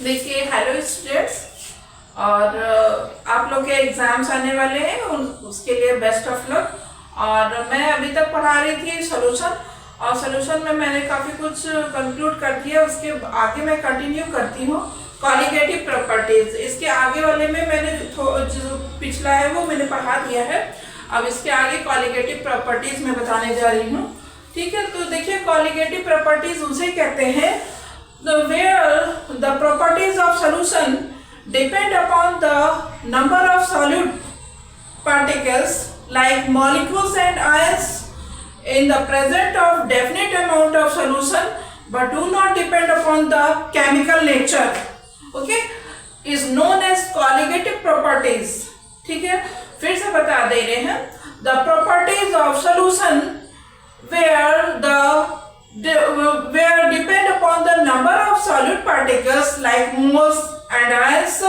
देखिए hello students, और आप लोग के एग्जाम्स आने वाले हैं, उसके लिए बेस्ट ऑफ लक। और मैं अभी तक पढ़ा रही थी सोल्यूशन, और सोल्यूशन में मैंने काफ़ी कुछ कंक्लूड कर दिया। उसके आगे मैं कंटिन्यू करती हूँ कॉलिगेटिव प्रॉपर्टीज। इसके आगे वाले में मैंने जो पिछला है वो मैंने पढ़ा दिया है। अब इसके आगे कॉलिगेटिव प्रॉपर्टीज मैं बताने जा रही हूँ। ठीक है, तो देखिए कॉलिगेटिव प्रॉपर्टीज उसे कहते हैं where the properties of solution depend upon the number of solute particles like molecules and ions in the presence of definite amount of solution but do not depend upon the chemical nature, okay, is known as colligative properties। ठीक है, फिर से बता दे रहे हैं, the properties of solution where depend upon the number of solute particles like moles and ions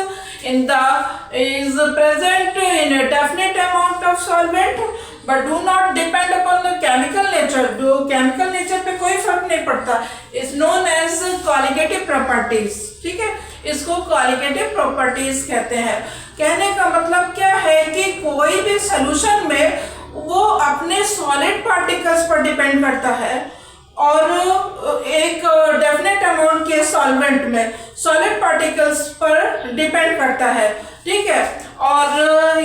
is present in a definite amount of solvent but do not depend upon the chemical nature। जो chemical nature पे कोई फर्क नहीं पड़ता, is known as colligative properties। ठीक है, इसको colligative properties कहते हैं। कहने का मतलब क्या है कि कोई भी solution में वो अपने सॉलिड पार्टिकल्स पर डिपेंड करता है और एक डेफिनेट अमाउंट के सॉल्वेंट में सॉलिड पार्टिकल्स पर डिपेंड करता है। ठीक है, और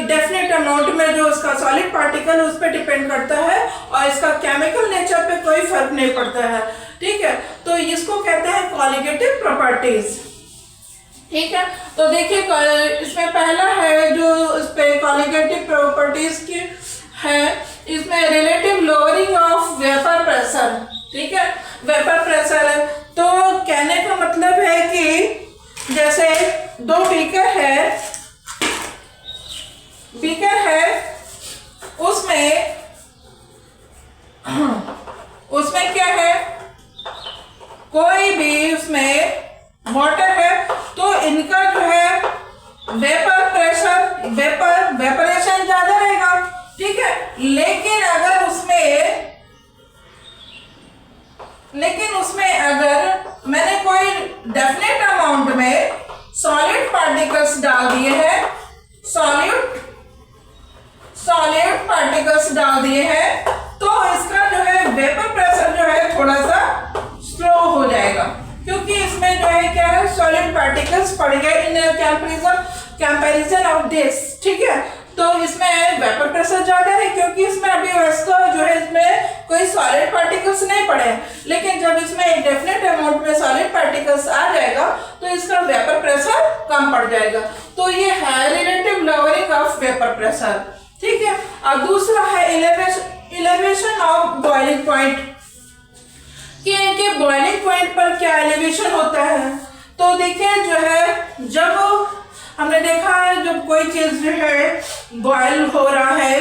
डेफिनेट अमाउंट में जो उसका सॉलिड पार्टिकल उस पर डिपेंड करता है और इसका केमिकल नेचर पे कोई फर्क नहीं पड़ता है। ठीक है, तो इसको कहते हैं कॉलिगेटिव प्रॉपर्टीज। ठीक है, तो देखिए इसमें पहला है जो इस पे कॉलिगेटिव प्रॉपर्टीज की है, इसमें relative lowering of vapour pressure. ठीक है, वेपर प्रेशर है, तो कहने का मतलब है कि जैसे दो बीकर है उसमें क्या है, कोई भी उसमें वाटर है तो इनका जो है वेपर प्रेशर वेपरेशन ज्यादा रहेगा। ठीक है, लेकिन अगर मैंने कोई डेफिनेट अमाउंट में सॉलिड पार्टिकल्स डाल दिए हैं, सॉलिड पार्टिकल्स डाल दिए हैं, तो इसका जो है वेपर प्रेशर जो है थोड़ा सा स्लो हो जाएगा, क्योंकि इसमें जो है क्या है, सॉलिड पार्टिकल्स पड़ गए इन कंपैरिजन ऑफ दिस। ठीक है, तो इसमें वेपर प्रेशर ज्यादा है क्योंकि इसमें अभी वैसा जो है इसमें कोई सॉलिड पार्टिकल्स नहीं पड़े हैं, लेकिन जब इसमें एक डेफिनेट अमाउंट में सॉलिड पार्टिकल्स आ जाएगा तो इसका वेपर प्रेशर कम पड़ जाएगा। तो ये है relative lowering of vapour pressure. ठीक है, और दूसरा है एलिवेशन ऑफ बॉइलिंग पॉइंट, कि इनके बॉइलिंग पॉइंट पर क्या एलिवेशन होता है। तो देखिए जो है, जब हमने देखा है जब कोई चीज जो है बॉयल हो रहा है,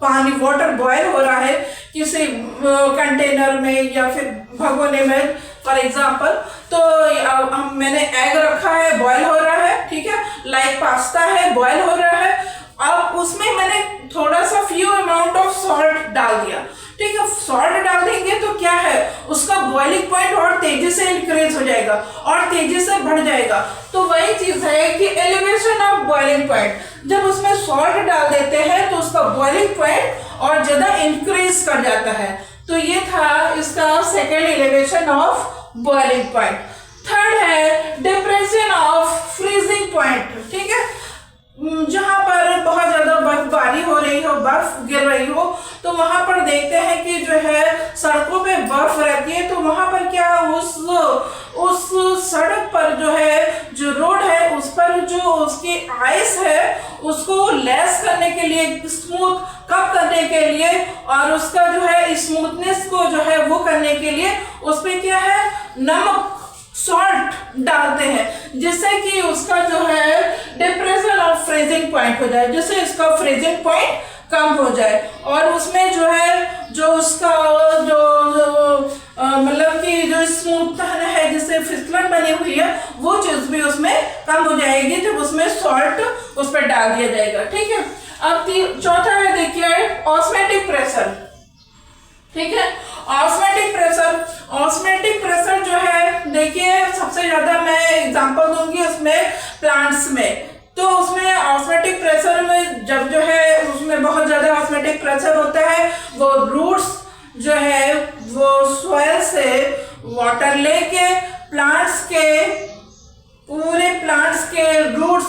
पानी वाटर बॉयल हो रहा है किसी कंटेनर में या फिर भगोने में फॉर एग्जांपल, तो मैंने एग रखा है, बॉयल हो रहा है। ठीक है, लाइक पास्ता है, बॉयल हो रहा है। अब उसमें मैंने थोड़ा सा फ्यू अमाउंट ऑफ सॉल्ट डाल दिया। ठीक है, सॉल्ट डाल देंगे तो क्या है, उसका बॉइलिंग पॉइंट और तेजी से इंक्रीज हो जाएगा और तेजी से बढ़ जाएगा। तो वही चीज है कि एलिवेशन ऑफ बॉइलिंग पॉइंट, जब उसमें सॉल्ट डाल देते हैं तो उसका बॉइलिंग पॉइंट और ज्यादा इंक्रीज कर जाता है। तो ये था इसका second elevation of boiling point. Third है डिप्रेशन ऑफ फ्रीजिंग पॉइंट। ठीक है, जहां पर बहुत ज्यादा बर्फबारी हो रही हो, बर्फ गिर रही हो, तो वहां पर देखते हैं कि जो है सड़कों पे बर्फ रहती है, तो वहां पर क्या उस सड़क पर जो है, जो रोड है, उस पर जो उसकी आइस है उसको लेस करने के लिए, स्मूथ कप करने के लिए और उसका जो है स्मूथनेस को जो है वो करने के लिए उस पर क्या है, नमक सॉल्ट डालते हैं, जिससे कि उसका जो है डिप्रेशन ऑफ फ्रीजिंग पॉइंट हो जाए, जिससे इसका फ्रीजिंग पॉइंट कम हो जाए और उसमें जो है जो उसका मतलब कि जो स्मूथ है, जिससे फिसलन बनी हुई है, वो चीज भी उसमें कम हो जाएगी जब उसमें सॉल्ट उस पर डाल दिया जाएगा। ठीक है, अब चौथा है देखिए ऑस्मोटिक प्रेशर। ठीक है, ऑस्मोटिक प्रेशर जो है, देखिए सबसे ज्यादा मैं एग्जांपल दूंगी उस उसमें प्लांट्स में। तो उसमें ऑस्मोटिक प्रेशर में जब जो है उसमें बहुत ज्यादा ऑस्मोटिक प्रेशर होता है, वो रूट्स जो है वो सॉइल से वाटर लेके प्लांट्स के रूट्स,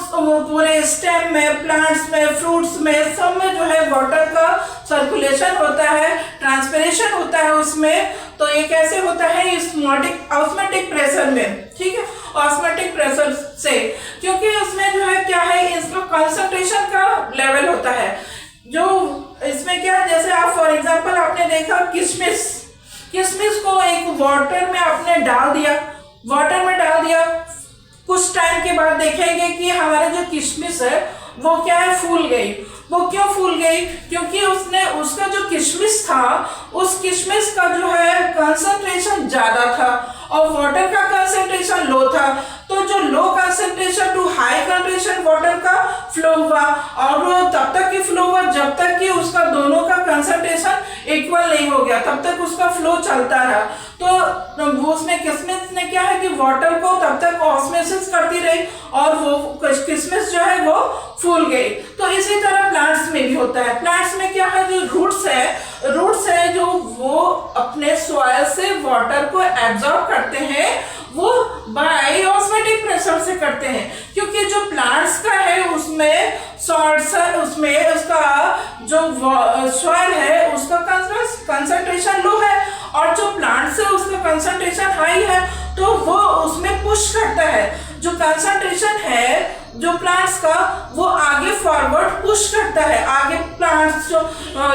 पूरे स्टेम में, प्लांट्स में, फ्रूट्स में, सब में जो है वाटर का सर्कुलेशन होता है, ट्रांसपिरेशन होता है उसमें। तो ये कैसे होता है? इस ऑस्मोटिक प्रेशर में, ठीक है, ऑस्मोटिक प्रेशर से, क्योंकि उसमें जो है क्या है, इसका कंसंट्रेशन का लेवल होता है। जो इसमें क्या, जैसे आप फॉर एग्जांपल आपने देखा किशमिश को एक वाटर में आपने डाल दिया, कुछ टाइम के बाद देखेंगे कि हमारे जो किशमिश है वो क्या है, फूल गई। वो क्यों फूल गई? क्योंकि उसका जो किशमिश था, उस किशमिश का जो है कंसंट्रेशन ज्यादा था और वाटर का कंसंट्रेशन लो था। तो जो low concentration to high concentration water का फ्लो हुआ, और वो तब तक ही फ्लो हुआ जब तक कि उसका दोनों का कंसंट्रेशन इक्वल नहीं हो गया, तब तक उसका फ्लो चलता रहा। तो वो उसमें किशमिश ने क्या है कि वाटर को तब तक ऑस्मोसिस करती रही और वो किशमिश जो है वो फूल गई। तो इसी तरह प्लांट्स में भी होता है। प्लांट्स में क्या है, जो रूट्स है जो वो अपने सॉइल से वाटर को एब्जॉर्ब करते हैं, वो बाय ऑस्मोटिक प्रेशर से करते हैं। क्योंकि जो प्लांट्स का है उसमें उसका जो सॉइल है उसका कंसंट्रेशन लो है, और जो प्लांट्स है उसका कंसंट्रेशन हाई है, तो वो उसमें पुश करता है। जो कंसंट्रेशन है जो प्लांट्स का, वो आगे फॉरवर्ड पुश करता है। आगे प्लांट्स जो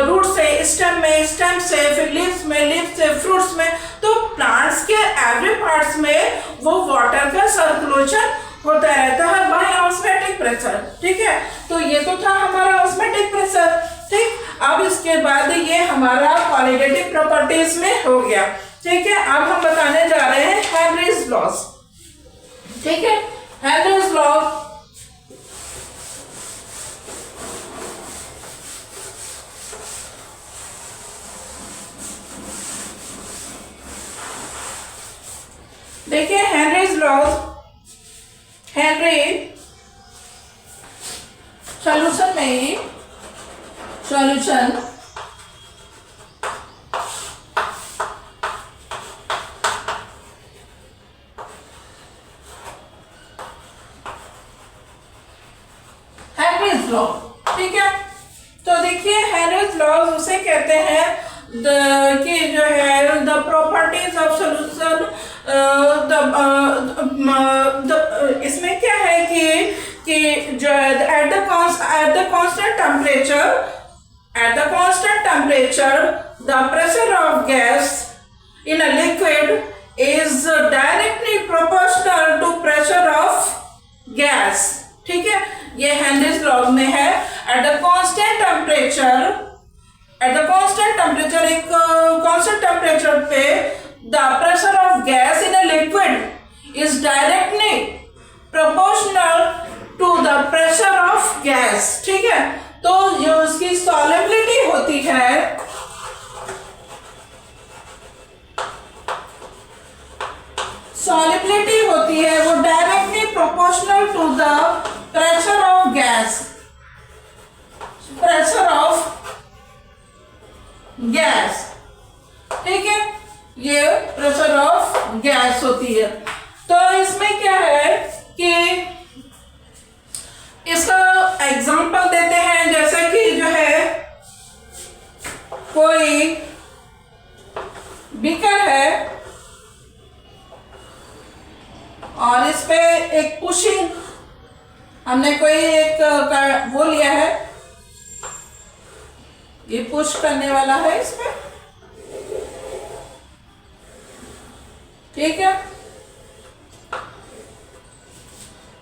रूट से स्टेम से, फिर लीव्स से फ्रूट्स में, तो प्लांट्स के एवरी पार्ट्स में वो वाटर का सर्कुलेशन होता रहता है बाय ऑस्मोटिक प्रेशर, ठीक है। तो ये तो था हमारा ऑस्मोटिक प्रेशर, ठीक। अब इसके बाद ये हमारा क्वालिटेटिव प्रॉपर्टीज में हो गया, ठीक है। अब हम बताने जा रहे हैं हेनरीज लॉज, ठीक है। हेनरीज लॉ, देखिए हेनरीज लॉज, हेनरी सॉल्यूशन में ही सॉल्यूशन हेनरीज लॉ, ठीक है। तो देखिए हेनरीज लॉज उसे कहते हैं कि जो है द प्रॉपर्टीज ऑफ सॉल्यूशन। इसमें क्या है कि जो at the constant temperature the pressure of gas in a liquid is directly proportional to pressure of gas, ठीक है। ये हेनरीज लॉ में है। एट द कांस्टेंट टेम्परेचर, एक कांस्टेंट टेम्परेचर पे the pressure of gas in a liquid is directly proportional to the pressure of gas, ठीक है। तो जो उसकी सॉल्युबिलिटी होती है, वो directly proportional to the pressure of gas, ठीक है। ये प्रेशर ऑफ गैस होती है। तो इसमें क्या है कि इसका एग्जांपल देते हैं, जैसे कि जो है कोई बीकर है और इस पे एक पुशिंग, हमने कोई एक वो लिया है, ये पुश करने वाला है इसमें, ठीक है।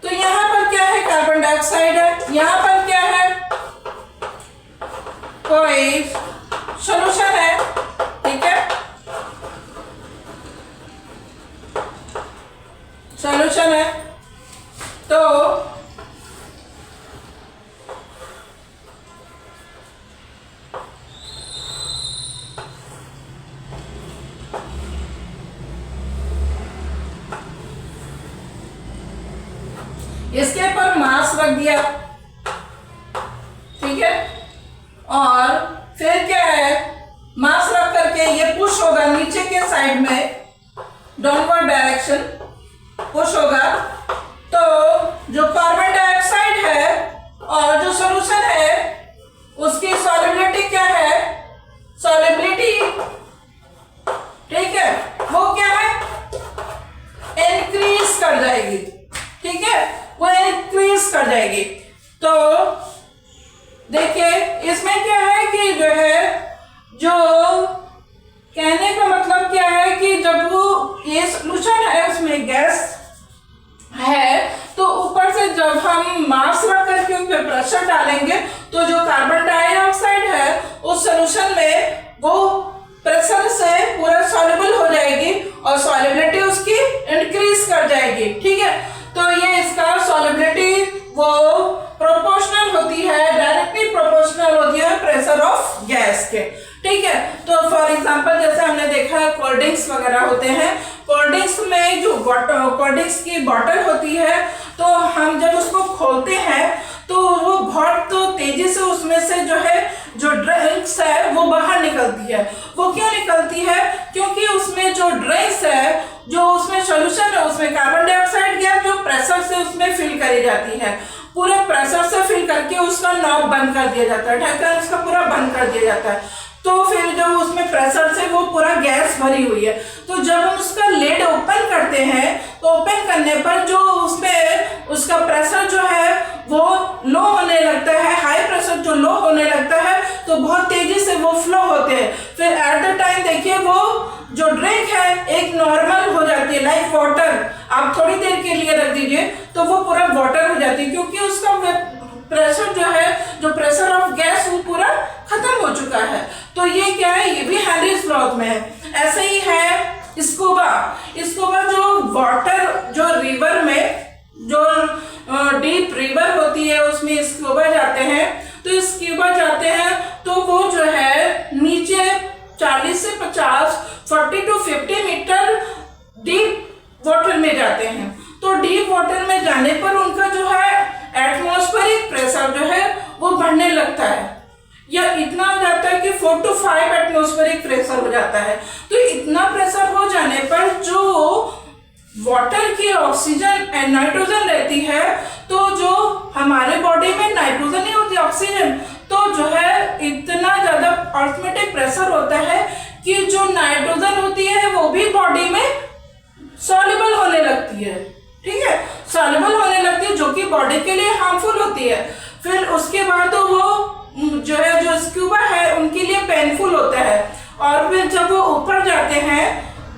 तो यहां पर क्या है, कार्बन डाइऑक्साइड है। यहां पर क्या है, कोई सॉल्यूशन है, ठीक है, सॉल्यूशन है। तो इसके ऊपर मास रख दिया, ठीक है, और फिर क्या है, मास रख करके ये पुश होगा नीचे के साइड में, डाउनवर्ड डायरेक्शन पुश होगा। तो जो कार्बन डाइऑक्साइड है और जो सॉल्यूशन है उसकी सॉल्युबिलिटी क्या है, सॉल्युबिलिटी, ठीक है, वो क्या है, इंक्रीज कर जाएगी, ठीक है, वो इंक्रीज कर जाएगी। तो देखिए इसमें क्या है कि जो है, जो कहने का मतलब क्या है कि जब वो ये सॉल्यूशन है उसमें गैस है, तो ऊपर से जब हम मास रख करके उस पर प्रेशर डालेंगे तो जो कार्बन डाइऑक्साइड है उस सॉल्यूशन में वो प्रेशर से पूरा सॉल्युबल हो जाएगी और सॉल्युबिलिटी उसकी इंक्रीज कर जाएगी, ठीक है। तो ये इसका सॉल्युबिलिटी वो प्रोपोर्शनल होती है, डायरेक्टली प्रोपोर्शनल होती है प्रेशर ऑफ गैस के, ठीक है। तो फॉर एग्जांपल जैसे हमने देखा है कोल्ड ड्रिंक्स वगैरह होते हैं, कोल्ड ड्रिंक्स में जो कोल्ड ड्रिंक्स की बॉटल होती है, तो हम जब उसको खोलते हैं तो वो बहुत तेजी से उसमें से जो है जो ड्रिंक्स है वो बाहर निकलती है। वो क्यों निकलती है, क्योंकि उसमें जो ड्रिंक्स है, जो उसमें सॉल्यूशन है, उसमें कार्बन डाइऑक्साइड गैस जो प्रेशर से उसमें फिल करी जाती है, पूरे प्रेशर से फिल करके उसका नॉब बंद कर दिया जाता है, ढक्कन उसका पूरा बंद कर दिया जाता है। तो फिर जब उसमें प्रेशर से वो पूरा गैस भरी हुई है, तो जब हम उसका लिड ओपन करते हैं तो ओपन करने पर जो उसमें उसका प्रेशर जो है वो लो होने लगता है, हाई प्रेशर जो लो होने लगता है, तो बहुत तेजी से वो फ्लो होते हैं। फिर एट द टाइम देखिए वो जो ड्रिंक है एक नॉर्मल हो जाती है, लाइक वाटर, आप थोड़ी देर के लिए रख दीजिए तो वो पूरा वाटर हो जाती है, क्योंकि उसका प्रेशर जो है, जो प्रेशर ऑफ गैस वो पूरा खत्म हो चुका है। तो ये क्या है, ये भी हेनरीज लॉ में है। ऐसे ही है स्कूबा, स्कूबा जो वाटर, जो रिवर में जो डीप रिवर होती है उसमें स्कूबा जाते हैं, तो स्कूबा जाते हैं तो वो जो है नीचे 40 से 50, 40 to 50 मीटर डीप वाटर में जाते हैं। तो डीप वाटर में जाने पर उनका जो है एटमॉस्फेरिक प्रेशर जो है वो बढ़ने लगता है, या इतना हो जाता है कि 4 to 5 एटमॉस्फेरिक प्रेशर हो जाता है। तो इतना प्रेशर हो जाने पर जो वाटर की ऑक्सीजन एंड नाइट्रोजन रहती है, तो जो हमारे बॉडी में नाइट्रोजन ही होती है, ऑक्सीजन, तो जो है इतना ज्यादा ऑस्मोटिक प्रेशर होता है कि जो नाइट्रोजन होती है वो भी बॉडी में सॉल्युबल होने लगती है, ठीक है, सॉल्युबल होने लगती है, जो कि बॉडी के लिए हार्मफुल होती है। फिर उसके बाद तो वो जो है, जो स्कूबा है उनके लिए पेनफुल होता है। और फिर जब वो ऊपर जाते हैं,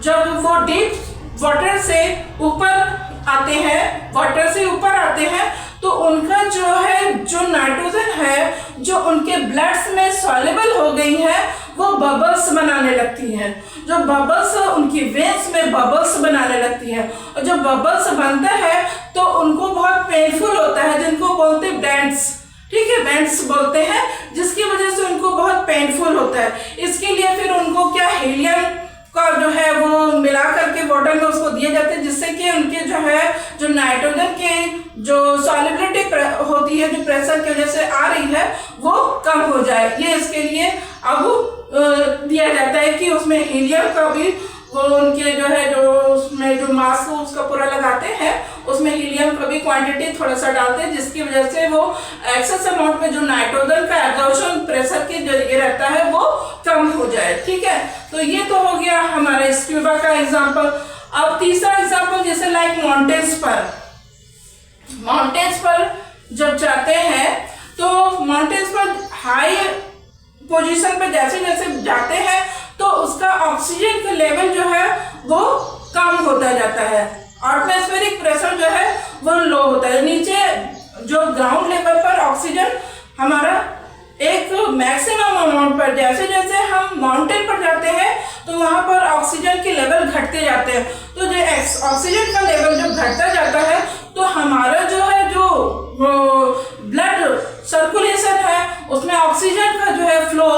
जब वो डीप वाटर से ऊपर आते हैं, वाटर से ऊपर आते हैं, तो उनका जो है, जो नाइट्रोजन है जो उनके ब्लड्स में सॉल्युबल हो गई है, वो बबल्स बनाने लगती हैं। जो बबल्स उनकी वेन्स में बबल्स बनाने लगती हैं, और जब बबल्स बनता है तो उनको बहुत पेनफुल होता है, जिनको बोलते हैं बेंड्स, ठीक है, बेंड्स बोलते हैं, जिसकी वजह से उनको बहुत पेनफुल होता है। इसके लिए फिर उनको क्या, हीलियम का जो है वो मिला करके वाटर में उसको दिए जाते हैं, जिससे कि उनके जो है, जो नाइट्रोजन की जो सॉल्युबिलिटी होती है, जो प्रेशर की वजह से आ रही है, वो कम हो जाए। ये इसके लिए अब दिया जाता है कि उसमें हीलियम का भी वो उनके जो है, जो उसमें जो मास्क उसका पूरा लगाते हैं, उसमें हीलियम का भी क्वांटिटी थोड़ा सा डालते हैं, जिसकी वजह से वो एक्सेस अमाउंट में जो नाइट्रोजन का एब्जॉर्प्शन प्रेशर के जरिए रहता है वो कम हो जाए, ठीक है। तो ये तो हो गया हमारा स्कूबा का एग्जांपल। अब तीसरा एग्जांपल, जैसे लाइक माउंटेन्स पर जब जाते हैं, तो माउंटेन्स पर हाई पोजीशन पर जैसे जैसे जाते हैं तो उसका ऑक्सीजन का लेवल जो है वो कम होता जाता है, एटमॉस्फेरिक प्रेशर जो है वो लो होता है। नीचे जो ग्राउंड लेवल पर ऑक्सीजन हमारा एक मैक्सिमम अमाउंट पर, जैसे जैसे हम माउंटेन पर जाते हैं तो वहां पर ऑक्सीजन के लेवल घटते जाते हैं। तो जो ऑक्सीजन का लेवल जो घटता जाता है, तो हमारा जो है, जो ब्लड सर्कुलेशन है उसमें ऑक्सीजन का जो है फ्लो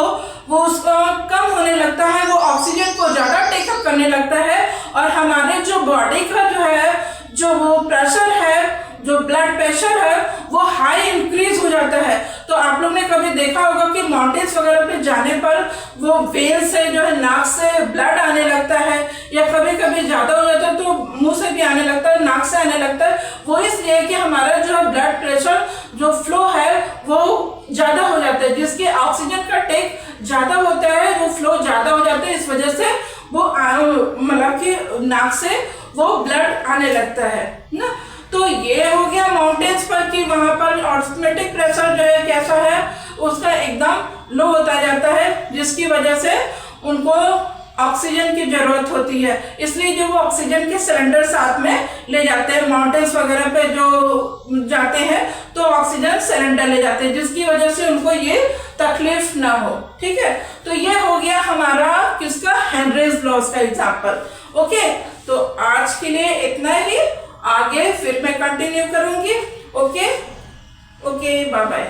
वो उसका कम होने लगता है, वो ऑक्सीजन को ज्यादा टेकअप करने लगता है, और हमारे जो बॉडी का जो है, जो वो प्रेशर है, जो ब्लड प्रेशर है वो हाई इंक्रीज हो जाता है। तो आप लोग ने कभी देखा होगा कि माउंटेन्स वगैरह पे जाने पर वो वेन से जो है नाक से ब्लड आने लगता है, या कभी कभी ज्यादा हो जाता है तो मुंह से भी आने लगता है, नाक से आने लगता है। वो इसलिए कि हमारा जो ब्लड प्रेशर जो फ्लो है वो ज्यादा हो जाता है, जिसके ऑक्सीजन का टेक ज्यादा होता है, वो फ्लो ज्यादा हो जाता है, इस वजह से वो मतलब कि नाक से वो ब्लड आने लगता है ना। तो ये हो गया माउंटेन्स पर कि वहां पर ऑटोमेटिक प्रेशर जो है कैसा है उसका एकदम लो होता जाता है, जिसकी वजह से उनको ऑक्सीजन की जरूरत होती है। इसलिए जो वो ऑक्सीजन के सिलेंडर साथ में ले जाते हैं, माउंटेन्स वगैरह पे जो जाते हैं तो ऑक्सीजन सिलेंडर ले जाते हैं, जिसकी वजह से उनको ये तकलीफ ना हो। ठीक है, तो ये हो गया हमारा किसका, हेनरीज लॉस का एग्जाम्पल। ओके, तो आज के लिए इतना ही, आगे फिर मैं कंटिन्यू करूंगी। Okay, bye bye.